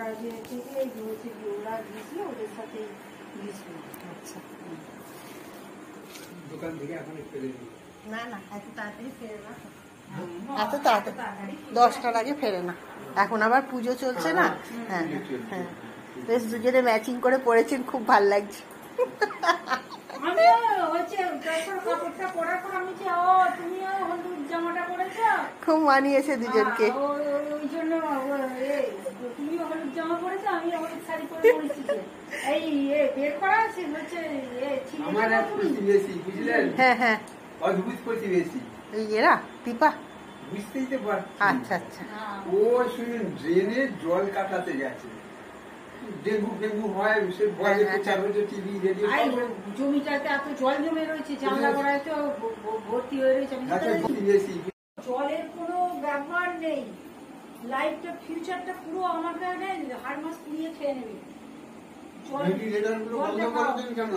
রাজের থেকে এই হচ্ছে ওরা গিয়েছিল, ওদের সাথে গিয়েছিল। আচ্ছা, দোকান থেকে এখন ফেলে দিই। না না, এত তাড়াতাড়ি ফেরে না, এত তাড়াতাড়ি 10টার আগে ফেরে না। এখন আবার পুজো চলছে না। হ্যাঁ হ্যাঁ, বেশ দুজনে ম্যাচিং করে পড়েছেন, খুব ভালো লাগছে। খুব মানিয়েছে দুজনকে। ওই জন্য তুমি হলুদ জামা পরেছো, আমি হলুদ শাড়ি পরে পড়েছি। এই বের করা আছে হচ্ছে হ্যাঁ হ্যাঁ, অদ্ভুত প্রতিবেশী এরা পিপা, বুঝতেই তো পারছি। আচ্ছা আচ্ছা, ও শুনুন ড্রেনে জল কাটাতে গেছে, ডেঙ্গু ফেঙ্গু হয়, সে বলে প্রচার হচ্ছে টিভি রেডিও। জমিটাতে এত জল জমে রয়েছে, জানলা গড়ায় তো ভর্তি হয়ে রয়েছে। জলের কোনো ব্যবহার নেই, লাইফটা ফিউচারটা পুরো আমাকে হাড় মাস পুড়িয়ে খেয়ে নেবে। জল বন্ধ করে দেন কেন?